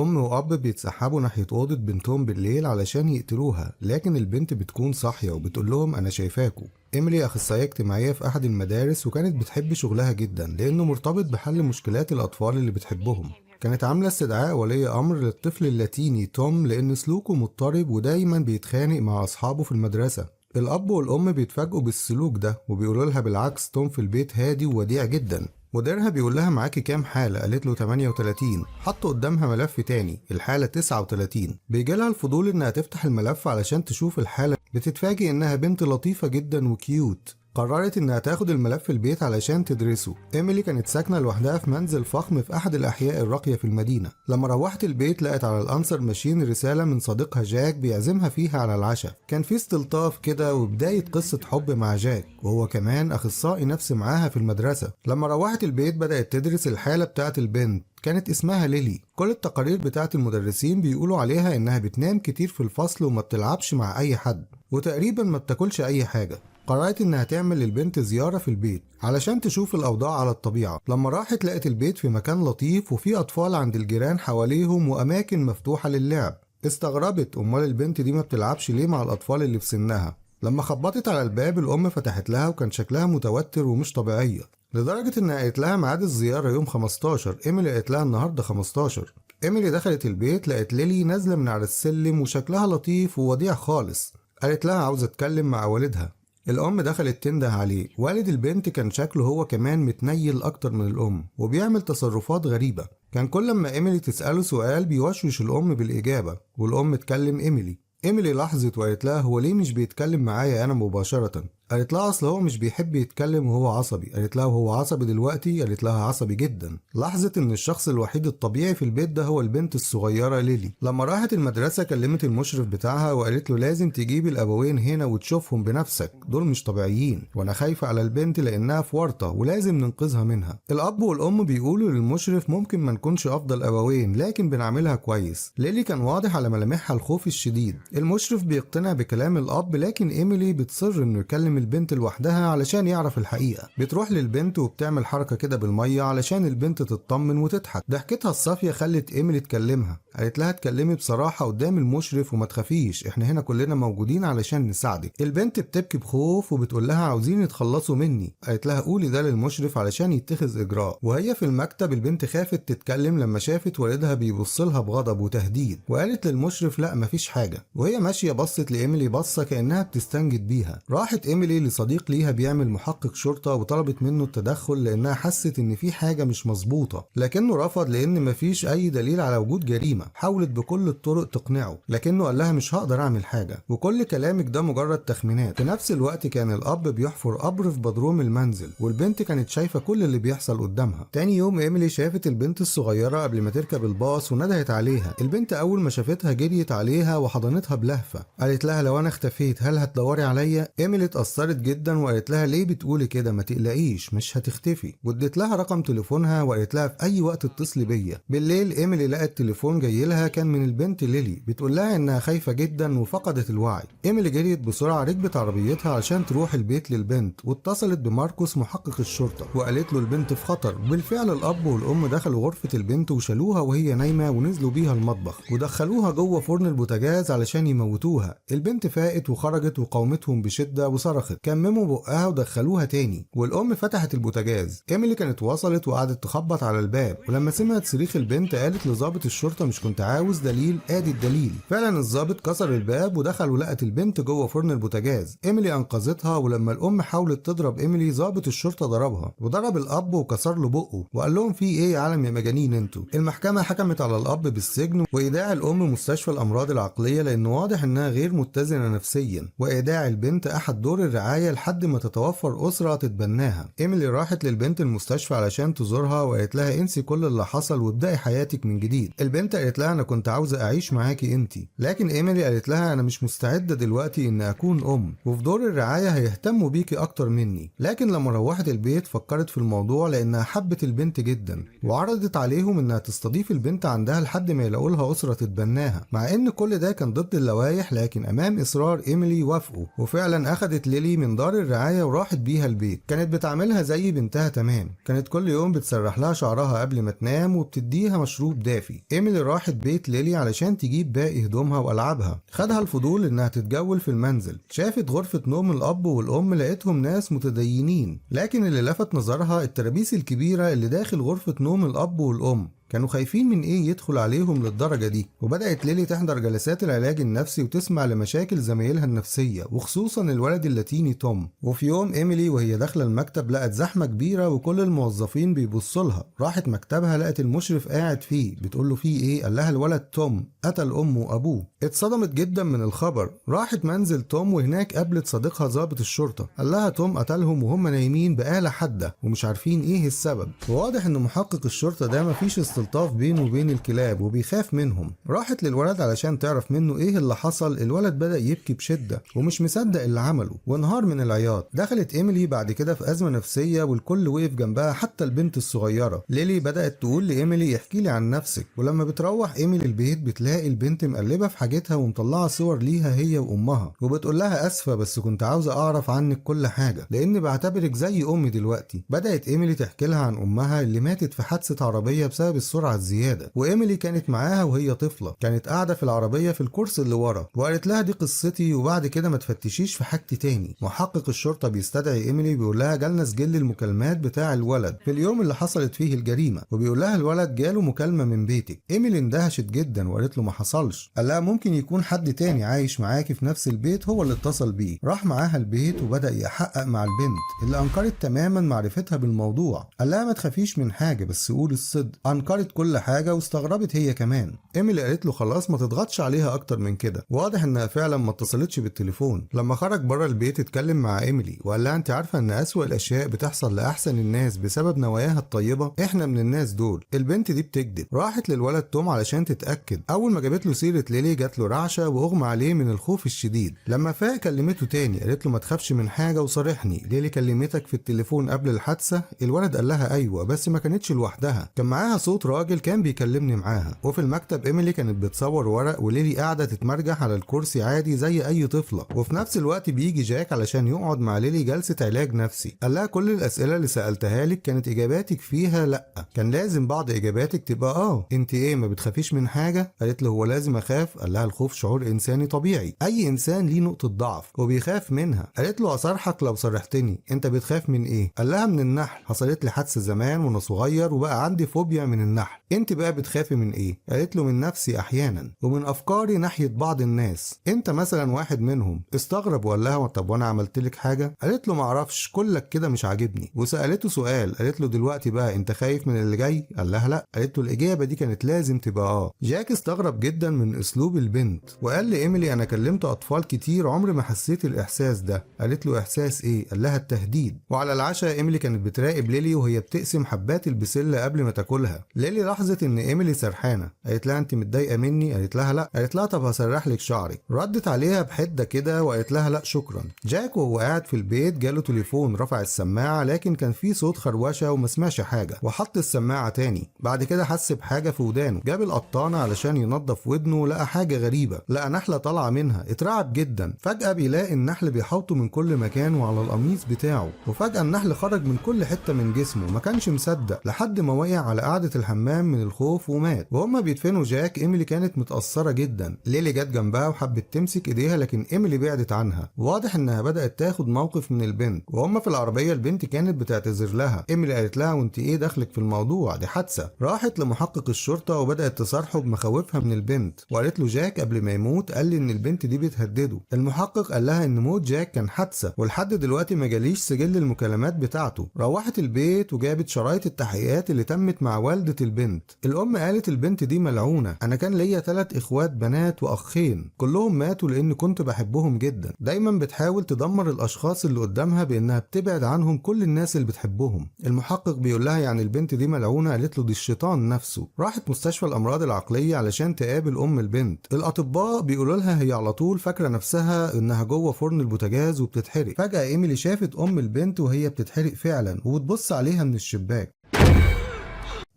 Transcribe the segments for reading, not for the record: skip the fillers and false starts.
أم وأب بيتسحبوا ناحية أوضة بنتهم بالليل علشان يقتلوها، لكن البنت بتكون صاحية وبتقول لهم أنا شايفاكوا. إيميلي أخصائية اجتماعية في أحد المدارس، وكانت بتحب شغلها جدا لأنه مرتبط بحل مشكلات الأطفال اللي بتحبهم. كانت عاملة استدعاء ولي أمر للطفل اللاتيني توم لأن سلوكه مضطرب ودايما بيتخانق مع أصحابه في المدرسة. الأب والأم بيتفاجئوا بالسلوك ده وبيقولوا لها بالعكس توم في البيت هادي ووديع جدا. مديرها بيقول لها معاكي كام حالة؟ قالت له 38. حط قدامها ملف تاني، الحالة 39. بيجي لها الفضول انها تفتح الملف علشان تشوف الحالة، بتتفاجئ انها بنت لطيفة جدا وكيوت. قررت انها تاخد الملف البيت علشان تدرسه. إيميلي كانت ساكنة لوحدها في منزل فخم في احد الاحياء الراقية في المدينة. لما روحت البيت لقت على الانسر ماشين رسالة من صديقها جاك بيعزمها فيها على العشاء. كان في استلطاف كده وبداية قصة حب مع جاك، وهو كمان اخصائي نفسي معاها في المدرسة. لما روحت البيت بدأت تدرس الحالة بتاعت البنت، كانت اسمها ليلي. كل التقارير بتاعت المدرسين بيقولوا عليها انها بتنام كتير في الفصل وما بتلعبش مع اي حد، وتقريبا ما بتاكلش اي حاجة. قررت انها تعمل للبنت زيارة في البيت علشان تشوف الاوضاع على الطبيعة. لما راحت لقت البيت في مكان لطيف وفي اطفال عند الجيران حواليهم واماكن مفتوحة للعب. استغربت امال البنت دي ما بتلعبش ليه مع الاطفال اللي في سنها. لما خبطت على الباب الام فتحت لها وكان شكلها متوتر ومش طبيعية، لدرجة انها قالت لها ميعاد الزيارة يوم 15. إيميلي قالت لها النهاردة 15. إيميلي دخلت البيت لقت ليلي نازلة من على السلم وشكلها لطيف ووديع خالص. قالت لها عاوزة اتكلم مع والدها. الأم دخلت تنده عليه. والد البنت كان شكله هو كمان متنيل أكتر من الأم وبيعمل تصرفات غريبة. كان كل ما إيميلي تسأله سؤال بيوشوش الأم بالإجابة، والأم تكلم إيميلي. إيميلي لاحظت وقالت لها هو ليه مش بيتكلم معايا أنا مباشرة؟ قالت لها اصل هو مش بيحب يتكلم وهو عصبي. قالت لها وهو عصبي دلوقتي؟ قالت لها عصبي جدا. لاحظت ان الشخص الوحيد الطبيعي في البيت ده هو البنت الصغيره ليلي. لما راحت المدرسه كلمت المشرف بتاعها وقالت له لازم تجيب الابوين هنا وتشوفهم بنفسك، دول مش طبيعيين وانا خايفه على البنت لانها في ورطه ولازم ننقذها منها. الاب والام بيقولوا للمشرف ممكن ما نكونش افضل ابوين لكن بنعملها كويس. ليلي كان واضح على ملامحها الخوف الشديد. المشرف بيقتنع بكلام الاب لكن إيميلي بتصر انه يكلم البنت لوحدها علشان يعرف الحقيقة. بتروح للبنت وبتعمل حركة كده بالمية علشان البنت تطمن وتضحك. ضحكتها الصافية خلت إيميلي تكلمها. قالت لها اتكلمي بصراحة قدام المشرف وما تخافيش، احنا هنا كلنا موجودين علشان نساعدك. البنت بتبكي بخوف وبتقول لها عاوزين يتخلصوا مني. قالت لها قولي ده للمشرف علشان يتخذ اجراء. وهي في المكتب البنت خافت تتكلم لما شافت والدها بيبص لها بغضب وتهديد، وقالت للمشرف لا مفيش حاجة. وهي ماشية بصت لإيميلي بصة كأنها بتستنجد بيها. راحت إيميلي لصديق ليها بيعمل محقق شرطة وطلبت منه التدخل لأنها حست إن في حاجة مش مظبوطة، لكنه رفض لأن مفيش أي دليل على وجود جريمة. حاولت بكل الطرق تقنعه لكنه قال لها مش هقدر أعمل حاجة وكل كلامك ده مجرد تخمينات. في نفس الوقت كان الأب بيحفر قبر في بدروم المنزل والبنت كانت شايفة كل اللي بيحصل قدامها. تاني يوم إيميلي شافت البنت الصغيرة قبل ما تركب الباص وندهت عليها. البنت أول ما شافتها جريت عليها وحضنتها بلهفة. قالت لها لو أنا اختفيت هل هتدوري عليا؟ إيميلي اتأثرت جدا وقالت لها ليه بتقولي كده؟ ما تقلقيش مش هتختفي. وادت لها رقم تليفونها وقالت لها في أي وقت اتصلي بيا. بالليل إيميلي لقت تليفون جاي لها كان من البنت ليلي بتقول لها إنها خايفة جدا وفقدت الوعي. إيميلي جريت بسرعة ركبت عربيتها عشان تروح البيت للبنت واتصلت بماركوس محقق الشرطة وقالت له البنت في خطر. بالفعل الأب والأم دخلوا غرفة البنت وشالوها وهي نايمة ونزلوا بيها المطبخ ودخلوها جوه فرن البوتاجاز علشان يموتوها. البنت فاقت وخرجت وقاومتهم بشدة وصرخت. كمموا بقها ودخلوها تاني والأم فتحت البوتاجاز. إيميلي كانت وصلت وقعدت تخبط على الباب ولما سمعت صريخ البنت قالت لضابط الشرطة مش كنت عاوز دليل؟ ادي الدليل. فعلا الضابط كسر الباب ودخل ولقت البنت جوه فرن البوتاجاز. إيميلي أنقذتها ولما الأم حاولت تضرب إيميلي ضابط الشرطة ضربها وضرب الأب وكسر له بقه وقال لهم في إيه يا عالم يا مجانين انتوا. المحكمة حكمت على الأب بالسجن وإيداع الأم مستشفى الأمراض العقلية لأنه واضح إنها غير متزنة نفسيا، وإيداع البنت أحد دور الرعاية لحد ما تتوفر أسرة تتبناها. إيميلي راحت للبنت المستشفى علشان تزورها وقالت لها انسي كل اللي حصل وابدأي حياتك من جديد. البنت قالت لها أنا كنت عاوزة أعيش معاكي انتي، لكن إيميلي قالت لها أنا مش مستعدة دلوقتي إن أكون أم وفي دور الرعاية هيهتموا بيكي أكتر مني. لكن لما روحت البيت فكرت في الموضوع لأنها حبت البنت جدا وعرضت عليهم إنها تستضيف البنت عندها لحد ما يلاقوا لها أسرة تتبناها، مع إن كل ده كان ضد اللوائح لكن أمام إصرار إيميلي وافقوا. وفعلا أخدت ليلي ليلي من دار الرعاية وراحت بيها البيت. كانت بتعملها زي بنتها تمام، كانت كل يوم بتسرح لها شعرها قبل ما تنام وبتديها مشروب دافي. ايميلي راحت بيت ليلي علشان تجيب باقي هدومها والعابها. خدها الفضول انها تتجول في المنزل، شافت غرفة نوم الاب والام لقيتهم ناس متدينين، لكن اللي لفت نظرها الترابيس الكبيرة اللي داخل غرفة نوم الاب والام. كانوا خايفين من ايه يدخل عليهم للدرجة دي. وبدأت ليلي تحضر جلسات العلاج النفسي وتسمع لمشاكل زمايلها النفسية وخصوصا الولد اللاتيني توم. وفي يوم ايميلي وهي داخلة المكتب لقت زحمة كبيرة وكل الموظفين بيبصوا لها. راحت مكتبها لقت المشرف قاعد فيه، بتقول له فيه ايه؟ قال لها الولد توم قتل امه وابوه. اتصدمت جدا من الخبر، راحت منزل توم وهناك قابلت صديقها ضابط الشرطة. قال لها توم قتلهم وهم نايمين بآلة حادة ومش عارفين ايه السبب. وواضح ان محقق الشرطة ده مفيش استلطاف بينه وبين الكلاب وبيخاف منهم. راحت للولد علشان تعرف منه ايه اللي حصل. الولد بدأ يبكي بشدة ومش مصدق اللي عمله وانهار من العياط. دخلت ايميلي بعد كده في أزمة نفسية والكل وقف جنبها حتى البنت الصغيرة. ليلي بدأت تقول لإيميلي احكي لي عن نفسك. ولما بتروح ايميلي البيت بتلاقي البنت مقلبة في حاجتها ومطلعة صور ليها هي وامها، وبتقول لها اسفة بس كنت عاوزة اعرف عنك كل حاجة لاني بعتبرك زي امي دلوقتي. بدأت ايميلي تحكي لها عن امها اللي ماتت في حادثة عربية بسبب السرعة الزيادة، وايميلي كانت معاها وهي طفلة، كانت قاعدة في العربية في الكرسي اللي ورا، وقالت لها دي قصتي وبعد كده ما تفتشيش في حاجتي تاني. محقق الشرطة بيستدعي ايميلي بيقول لها جالنا سجل المكالمات بتاع الولد في اليوم اللي حصلت فيه الجريمة، وبيقول لها الولد جاله مكالمة من بيتك. ايميلي اندهشت جدا وقالت له ما حصلش. قال لها ممكن يكون حد تاني عايش معاكي في نفس البيت هو اللي اتصل بيه. راح معاها البيت وبدأ يحقق مع البنت اللي انكرت تماما معرفتها بالموضوع. قال لها ما تخافيش من حاجة بس قولي الصدق. انكرت كل حاجة واستغربت هي كمان. ايميلي قالت له خلاص ما تضغطش عليها اكتر من كده. واضح انها فعلا ما اتصلتش بالتليفون. لما خرج بره البيت اتكلم مع ايميلي وقال لها انت عارفة ان اسوأ الاشياء بتحصل لاحسن الناس بسبب نواياها الطيبة؟ احنا من الناس دول. البنت دي بتكذب. راحت للولد توم علشان تتأكد. اول ما جابت له سيرة ليلي جات له رعشة واغمى عليه من الخوف الشديد. لما فاق كلمته تاني قالت له ما تخافش من حاجة وصارحني، ليلي كلمتك في التليفون قبل الحادثة؟ الولد قال لها ايوه بس ما كانتش لوحدها، كان معاها صوت راجل كان بيكلمني معاها. وفي المكتب ايميلي كانت بتصور ورق وليلي قاعدة تتمرجح على الكرسي عادي زي اي طفلة. وفي نفس الوقت بيجي جاك علشان يقعد مع ليلي جلسة علاج نفسي. قال لها كل الاسئلة اللي سألتها لك كانت اجاباتك فيها لا، كان لازم بعض اجاباتك تبقى انت ايه ما بتخافيش من حاجة؟ قالت له هو لازم اخاف؟ قال لها الخوف شعور انساني طبيعي، اي انسان ليه نقطة ضعف وبيخاف منها. قالت له اصارحك لو صرحتني انت بتخاف من ايه؟ قال لها من النحل، حصلت لي حادثة زمان وانا صغير وبقى عندي فوبيا من النحل. انت بقى بتخافي من ايه؟ قالت له من نفسي احيانا ومن افكاري ناحية بعض الناس، انت مثلا واحد منهم. استغرب وقال لها طب وانا عملت لك حاجة؟ قالت له معرفش، كلك كده مش عاجبني. وسألته سؤال، قالت له دلوقتي بقى انت خايف من اللي جاي؟ قال لها لا. قالت له الاجابة دي كانت لازم تبقى جاك استغرب جدا من اسلوب البنت وقال لايميلي انا كلمت اطفال كتير عمري ما حسيت الاحساس ده. قالت له احساس ايه؟ قال لها التهديد. وعلى العشاء ايميلي كانت بتراقب ليلي وهي بتقسم حبات البسلة قبل ما تاكلها. ليلي لاحظت ان ايميلي سرحانة، قالت لها انت متضايقة مني؟ قالت لها لا. قالت لها طب هسرح لك شعرك. ردت عليها بحدة كده وقالت لها لا شكرا. جاك وهو قاعد في البيت جاله تليفون، رفع السماعة لكن كان في صوت خروشة وما سمعش حاجة وحط السماعة تاني. بعد كده حس بحاجة في ودانه، جاب القطانة علشان ينظف ودنه، لقى حاجة غريبة، لقى نحلة طالعة منها. اترعب جدا. فجأة بيلاقي النحل بيحوطه من كل مكان وعلى القميص بتاعه، وفجأة النحل خرج من كل حتة من جسمه. ما كانش مصدق لحد ما وقع على قعدة الحمام من الخوف ومات. وهما بيدفنوا جاك ايميلي كانت متأثرة جدا. ليلي جت جنبها وحبت تمسك ايديها لكن ايميلي بعدت عنها. واضح انها بدأت تاخد موقف من البنت. وهما في العربية البنت كانت بتعتذر لها. ايميلي قالت لها وانت ايه دخلك في الموضوع؟ دي حادثة. راحت لمحقق الشرطة وبدأت تصارحه بمخاوفها من البنت وقالت له جاك قبل ما يموت قال لي ان البنت دي بتهدده. المحقق قال لها ان موت جاك كان حادثة ولحد دلوقتي ما جاليش سجل المكالمات بتاعته. روحت البيت وجابت شرايط التحقيقات اللي تمت مع والدة البنت. الام قالت البنت دي ملعونة، انا كان ليا 3 اخوات بنات واخين كلهم ماتوا لان كنت بحبهم جدا. دايما بتحاول تدمر الاشخاص اللي قدامها بانها بتبعد عنهم كل الناس اللي بتحبهم. المحقق بيقول لها يعني البنت دي ملعونة؟ قالت له دي الشيطان نفسه. راحت مستشفى الامراض العقلية علشان تقابل ام البنت. الاطباء بيقولوا لها هي على طول فاكرة نفسها انها جوه فرن البوتاجاز وبتتحرق. فجأة ايميلي شافت ام البنت وهي بتتحرق فعلا وبتبص عليها من الشباك.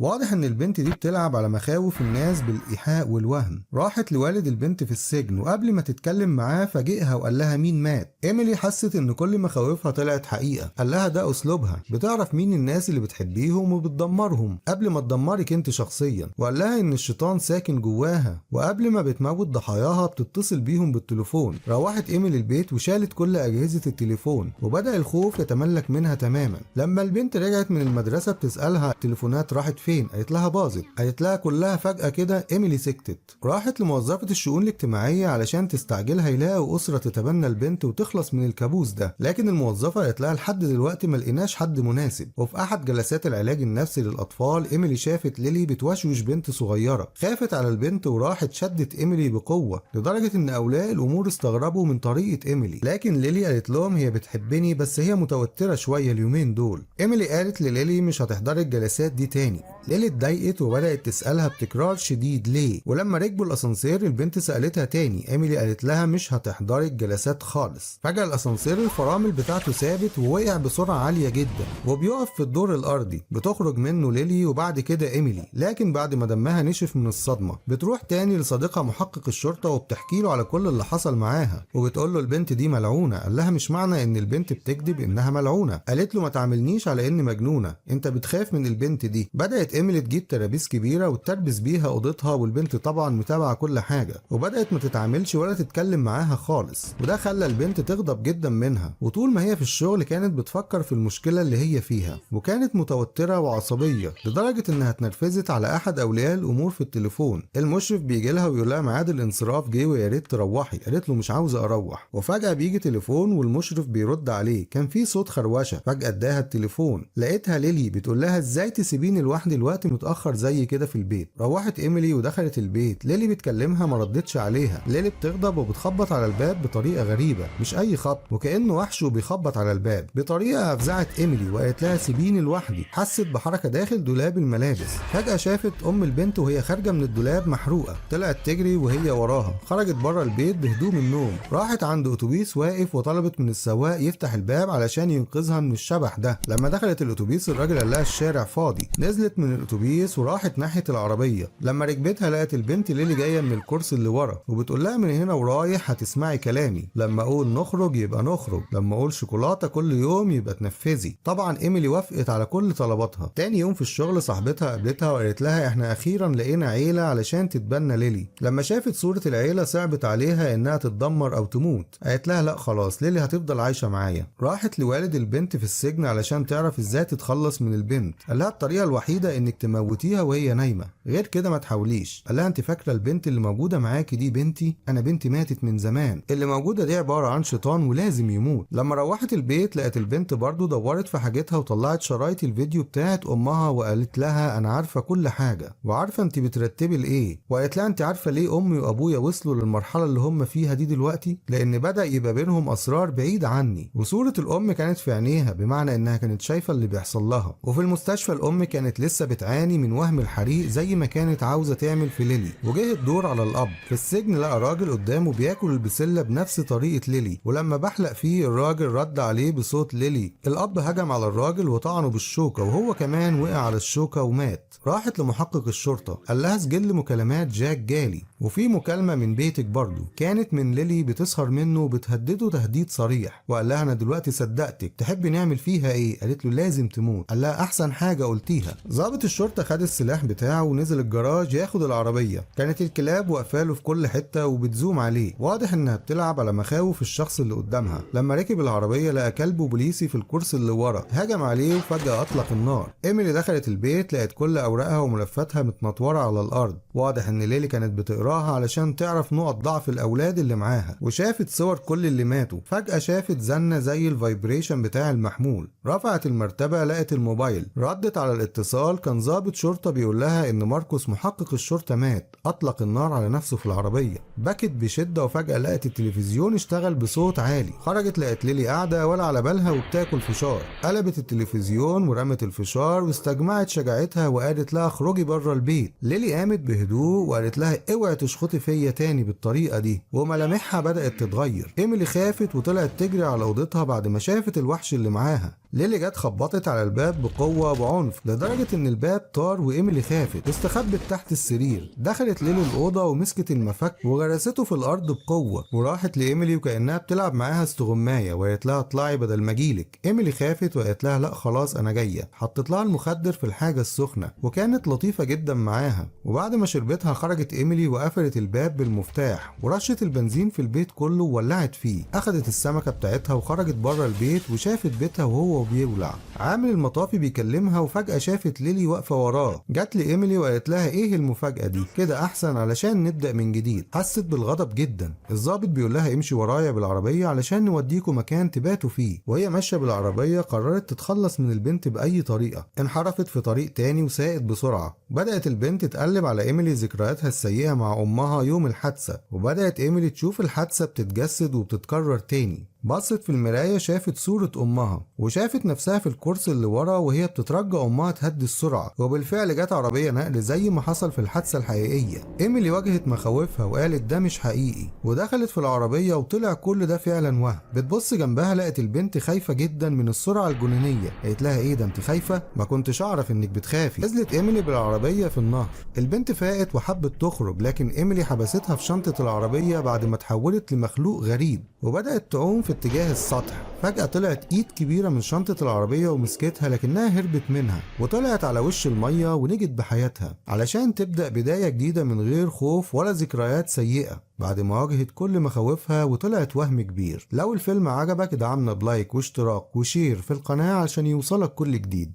واضح ان البنت دي بتلعب على مخاوف الناس بالايحاء والوهم. راحت لوالد البنت في السجن، وقبل ما تتكلم معاه فاجئها وقال لها مين مات. ايميلي حست ان كل مخاوفها طلعت حقيقه. قال لها ده اسلوبها، بتعرف مين الناس اللي بتحبيهم وبتدمرهم قبل ما تدمرك انت شخصيا. وقال لها ان الشيطان ساكن جواها، وقبل ما بتموت ضحاياها بتتصل بيهم بالتليفون. روحت ايميلي البيت وشالت كل اجهزه التليفون، وبدا الخوف يتملك منها تماما. لما البنت رجعت من المدرسه بتسالها التليفونات راحت فين، قالت لها باظت. قالت لها كلها فجاه كده. ايميلي سكتت. راحت لموظفه الشؤون الاجتماعيه علشان تستعجلها يلاقوا اسره تتبنى البنت وتخلص من الكابوس ده، لكن الموظفه قالت لها لحد دلوقتي ما لقيناش حد مناسب. وفي احد جلسات العلاج النفسي للاطفال ايميلي شافت ليلي بتوشوش بنت صغيره. خافت على البنت وراحت شدت ايميلي بقوه، لدرجه ان اولياء الامور استغربوا من طريقه ايميلي. لكن ليلي قالت لهم هي بتحبني بس هي متوتره شويه اليومين دول. ايميلي قالت لليلي مش هتحضري الجلسات دي تاني. ليلي اتضايقت وبدات تسالها بتكرار شديد ليه. ولما ركبوا الاسانسير البنت سالتها تاني. ايميلي قالت لها مش هتحضري الجلسات خالص. فجاه الاسانسير الفرامل بتاعته ثابت ووقع بسرعه عاليه جدا وبيقف في الدور الارضي. بتخرج منه ليلي وبعد كده ايميلي، لكن بعد ما دمها نشف من الصدمه. بتروح تاني لصديقها محقق الشرطه وبتحكي له على كل اللي حصل معاها، وبتقول له البنت دي ملعونه. قال لها مش معنى ان البنت بتكذب انها ملعونه. قالت له ما تعاملنيش على اني مجنونه، انت بتخاف من البنت دي. بدات ايميلي تجيب ترابيز كبيره وتربس بيها اوضتها، والبنت طبعا متابعه كل حاجه، وبدات ما تتعاملش ولا تتكلم معاها خالص. وده خلى البنت تغضب جدا منها. وطول ما هي في الشغل كانت بتفكر في المشكله اللي هي فيها، وكانت متوتره وعصبيه لدرجه انها اتنرفزت على احد اولياء الامور في التليفون. المشرف بيجي لها ويقول لها ميعاد الانصراف جه ويا ريت تروحي. قالت له مش عاوزه اروح. وفجاه بيجي تليفون والمشرف بيرد عليه، كان في صوت خروشه. فجاه اداها التليفون، لقيتها ليلي بتقول لها ازاي تسيبيني لوحدي الوقت متاخر زي كده في البيت. روحت ايميلي ودخلت البيت. ليلي بتكلمها ما ردتش عليها. ليلي بتغضب وبتخبط على الباب بطريقه غريبه، مش اي خبط، وكانه وحش وبيخبط على الباب بطريقه افزعت ايميلي وقالت لها سيبيني لوحدي. حست بحركه داخل دولاب الملابس. فجاه شافت ام البنت وهي خارجه من الدولاب محروقه. طلعت تجري وهي وراها. خرجت بره البيت بهدوم النوم. راحت عند اتوبيس واقف وطلبت من السواق يفتح الباب علشان ينقذها من الشبح ده. لما دخلت الاتوبيس الراجل قال لها الشارع فاضي. نزلت من الاتوبيس وراحت ناحيه العربيه. لما ركبتها لقت البنت ليلي جايه من الكرسي اللي ورا، وبتقول لها من هنا ورايح هتسمعي كلامي، لما اقول نخرج يبقى نخرج، لما اقول شوكولاته كل يوم يبقى تنفذي. طبعا ايميلي وافقت على كل طلباتها. تاني يوم في الشغل صاحبتها قابلتها وقالت لها احنا اخيرا لقينا عيله علشان تتبنى ليلي. لما شافت صوره العيله صعبت عليها انها تتدمر او تموت. قالت لها لا خلاص ليلي هتفضل عايشه معايا. راحت لوالد البنت في السجن علشان تعرف ازاي تتخلص من البنت. قال لها الطريقه الوحيده انك تموتيها وهي نايمه، غير كده ما تحاوليش. قال لها انت فاكره البنت اللي موجوده معاكي دي بنتي؟ انا بنتي ماتت من زمان. اللي موجوده دي عباره عن شيطان ولازم يموت. لما روحت البيت لقت البنت برضو دورت في حاجتها وطلعت شرايط الفيديو بتاعت امها وقالت لها انا عارفه كل حاجه وعارفه انت بترتبي لايه. وقالت لها انت عارفه ليه امي وابويا وصلوا للمرحله اللي هم فيها دي دلوقتي؟ لان بدا يبقى بينهم اسرار بعيده عني. وصوره الام كانت في عينيها، بمعنى انها كانت شايفه اللي بيحصل لها. وفي المستشفى الام كانت لسه بتعاني من وهم الحريق زي ما كانت عاوزه تعمل في ليلي. وجه الدور على الاب. في السجن لقى راجل قدامه بياكل البسله بنفس طريقه ليلي، ولما بحلق فيه الراجل رد عليه بصوت ليلي. الاب هجم على الراجل وطعنه بالشوكه، وهو كمان وقع على الشوكه ومات. راحت لمحقق الشرطه قال لها سجل مكالمات جاك جالي، وفي مكالمه من بيتك برضه كانت من ليلي بتسهر منه وبتهدده تهديد صريح. وقال لها انا دلوقتي صدقتك، تحبي نعمل فيها ايه؟ قالت له لازم تموت. قال لها احسن حاجه قلتيها. ضابط الشرطه خد السلاح بتاعه ونزل الجراج ياخد العربيه. كانت الكلاب واقفاله في كل حته وبتزوم عليه، واضح انها بتلعب على مخاوف الشخص اللي قدامها. لما ركب العربيه لقى كلب بوليسي في الكرسي اللي ورا، هجم عليه وفجاه اطلق النار. ايميلي دخلت البيت لقت كل اوراقها وملفاتها متنطوره على الارض. واضح ان ليلي كانت بتقراها علشان تعرف نقط ضعف الاولاد اللي معاها. وشافت صور كل اللي ماتوا. فجاه شافت زنه زي الفايبريشن بتاع المحمول. رفعت المرتبه لقت الموبايل. ردت على الاتصال، كان ضابط شرطه بيقول لها ان ماركوس محقق الشرطه مات، اطلق النار على نفسه في العربيه. بكت بشده وفجاه لقت التلفزيون اشتغل بصوت عالي. خرجت لقت ليلي قاعده ولا على بالها وبتاكل فشار. قلبت التلفزيون ورمت الفشار واستجمعت شجاعتها وقالت لها اخرجي بره البيت. ليلي قامت بهدوء وقالت لها اوعي تشخطي فيا تاني بالطريقه دي، وملامحها بدات تتغير. ايميلي خافت وطلعت تجري على اوضتها بعد ما شافت الوحش اللي معاها. ليلي جت خبطت على الباب بقوة وبعنف لدرجة ان الباب طار وايميلي خافت واستخبت تحت السرير. دخلت ليلي الأوضة ومسكت المفك وغرسته في الأرض بقوة، وراحت لإيميلي وكأنها بتلعب معاها استغماية وقالت لها اطلعي بدل ما اجيلك. إيميلي خافت وقالت لها لا خلاص أنا جاية. حطت لها المخدر في الحاجة السخنة وكانت لطيفة جدا معاها. وبعد ما شربتها خرجت إيميلي وقفلت الباب بالمفتاح ورشت البنزين في البيت كله وولعت فيه. أخدت السمكة بتاعتها وخرجت بره البيت وشافت بيتها وهو بيولع. عامل المطافي بيكلمها وفجأة شافت ليلي واقفة وراه. جت لإيميلي وقالت لها ايه المفاجأة دي؟ كده أحسن علشان نبدأ من جديد. حست بالغضب جدا. الضابط بيقول لها امشي ورايا بالعربية علشان نوديكوا مكان تباتوا فيه. وهي ماشية بالعربية قررت تتخلص من البنت بأي طريقة. انحرفت في طريق تاني وساقت بسرعة. بدأت البنت تقلب على إيميلي ذكرياتها السيئة مع أمها يوم الحادثة، وبدأت إيميلي تشوف الحادثة بتتجسد وبتتكرر تاني. بصت في المراية شافت صورة أمها وشافت نفسها في الكرسي اللي ورا وهي بتترجى أمها تهدي السرعة، وبالفعل جت عربية نقل زي ما حصل في الحادثة الحقيقية. إيميلي واجهت مخاوفها وقالت ده مش حقيقي، ودخلت في العربية وطلع كل ده فعلا وهم. بتبص جنبها لقت البنت خايفة جدا من السرعة الجنونية. قالت لها ايه ده انت خايفة؟ ما كنتش أعرف انك بتخافي. نزلت إيميلي بالعربية في النهر. البنت فاقت وحبت تخرج لكن إيميلي حبستها في شنطة العربية بعد ما تحولت لمخلوق غريب وبدأت تعوم في اتجاه السطح. فجأة طلعت ايد كبيرة من شنطة العربية ومسكتها لكنها هربت منها وطلعت على وش المية ونجت بحياتها علشان تبدأ بداية جديدة من غير خوف ولا ذكريات سيئة بعد ما واجهت كل مخاوفها وطلعت وهم كبير. لو الفيلم عجبك دعمنا بلايك واشتراك وشير في القناة عشان يوصلك كل جديد.